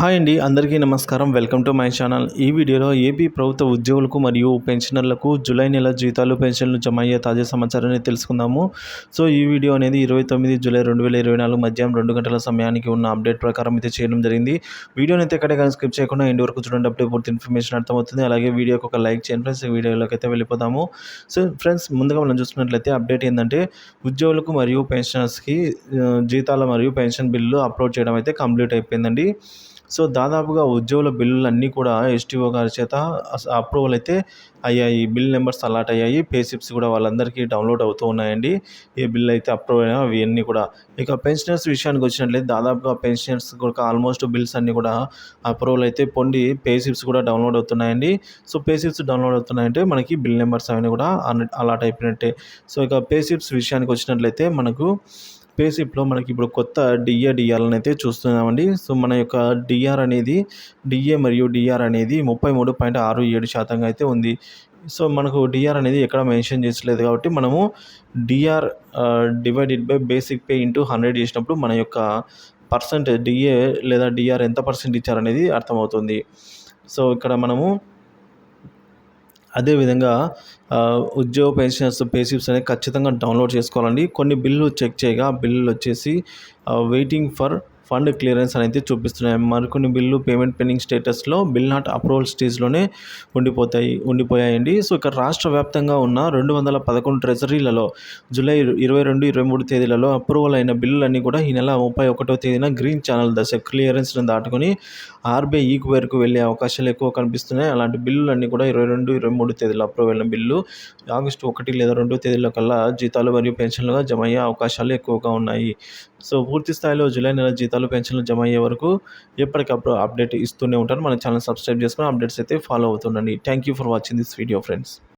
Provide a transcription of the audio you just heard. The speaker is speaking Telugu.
హాయ్ అండి, అందరికీ నమస్కారం. Welcome to my channel. ఈ వీడియోలో ఏపీ ప్రభుత్వ ఉద్యోగులకు మరియు పెన్షనర్లకు జూలై నెల జీతాలు, పెన్షన్లు జమ అయ్యే తాజా సమాచారాన్ని తెలుసుకుందాము. సో ఈ వీడియో అనేది 29 జూలై 2024 మధ్యాహ్నం 2 గంటల సమయానికి ఉన్న అప్డేట్ ప్రకారం అయితే చేయడం జరిగింది. వీడియోని అయితే ఎక్కడ స్కిప్ చేయకుండా ఎండ్ వరకు చూడండి, అప్పుడే పూర్తి ఇన్ఫర్మేషన్ అర్థమవుతుంది. అలాగే వీడియోకి ఒక లైక్ చేయండి ఫ్రెండ్స్. ఈ వీడియోలోకి అయితే వెళ్ళిపోదాము. సో ఫ్రెండ్స్, ముందుగా మనం చూసుకున్నట్లయితే అప్డేట్ ఏంటంటే ఉద్యోగులకు మరియు పెన్షనర్స్కి జీతాలు మరియు పెన్షన్ బిల్లు అప్లోడ్ చేయడం అయితే కంప్లీట్ అయిపోయిందండి. సో దాదాపుగా ఉద్యోగుల బిల్లులన్నీ కూడా ఎస్టీఓ గారి చేత అప్రూవల్ అయితే అయ్యాయి. బిల్ నెంబర్స్ అలాట్ అయ్యాయి. పే స్లిప్స్ కూడా వాళ్ళందరికీ డౌన్లోడ్ అవుతూ ఉన్నాయండి. ఏ బిల్ అయితే అప్రూవ్ అయినా అవన్నీ కూడా. ఇక పెన్షనర్స్ విషయానికి వచ్చినట్లయితే దాదాపుగా పెన్షనర్స్ కూడా ఆల్మోస్ట్ బిల్స్ అన్నీ కూడా అప్రూవల్ అయితే పొంది పే స్లిప్స్ కూడా డౌన్లోడ్ అవుతున్నాయండి. సో పే స్లిప్స్ డౌన్లోడ్ అవుతున్నాయంటే మనకి బిల్ నెంబర్స్ అవన్నీ కూడా అలాట్ అయిపోయినట్టే. సో ఇక పే స్లిప్స్ విషయానికి వచ్చినట్లయితే మనకు పే స్లిప్‌లో మనకి ఇప్పుడు కొత్త డిఆర్‌లను అయితే చూస్తున్నామండి. సో మన యొక్క డిఏ మరియు డిఆర్ అనేది 33.67% అయితే ఉంది. సో మనకు డిఆర్ అనేది ఎక్కడ మెన్షన్ చేసలేదు కాబట్టి మనము DR divided by basic pay into 100 చేసినప్పుడు మన యొక్క పర్సెంటేజ్ డిఏ లేదా డిఆర్ ఎంత పర్సెంట్ ఇచ్చారనేది అర్థమవుతుంది. సో ఇక్కడ మనము అదేవిధంగా ఉద్యోగ పెన్షనర్స్ పే స్లిప్స్ అనేవి ఖచ్చితంగా డౌన్లోడ్ చేసుకోవాలండి. కొన్ని బిల్లు చెక్ చేయగా బిల్లులు వచ్చేసి వెయిటింగ్ ఫర్ ఫండ్ క్లియరెన్స్ అనేది చూపిస్తున్నాయి. మరికొన్ని బిల్లు పేమెంట్ పెండింగ్ స్టేటస్లో బిల్ నాట్ అప్రూవల్ స్టేజ్లోనే ఉండిపోయాయండి. సో ఇక్కడ రాష్ట్ర వ్యాప్తంగా ఉన్న 211 ట్రెజరీలలో జూలై 22, 23 తేదీలలో అప్రూవల్ అయిన బిల్లులన్నీ కూడా ఈ నెల 31వ తేదీన గ్రీన్ ఛానల్ దశ క్లియరెన్స్ను దాటుకొని ఆర్బీఐ ఈక్వైర్కు వెళ్ళే అవకాశాలు ఎక్కువ కనిపిస్తున్నాయి. అలాంటి బిల్లులన్నీ కూడా 22, 23 తేదీలో అప్రూవ్ అయిన బిల్లు ఆగస్టు 1 లేదా 2 తేదీల కల్లా జీతాలు మరియు పెన్షన్లుగా జమ అయ్యే అవకాశాలు ఎక్కువగా ఉన్నాయి. సో పూర్తి స్థాయిలో జూలై నెల జీతాలు, పెన్షన్లు జమ అయ్యే వరకు ఎప్పటికప్పుడు అప్డేట్ ఇస్తూనే ఉంటాను. మన ఛానల్ సబ్స్క్రైబ్ చేసుకొని అప్డేట్స్ అయితే ఫాలో అవుతుండండి. Thank you for watching this video friends.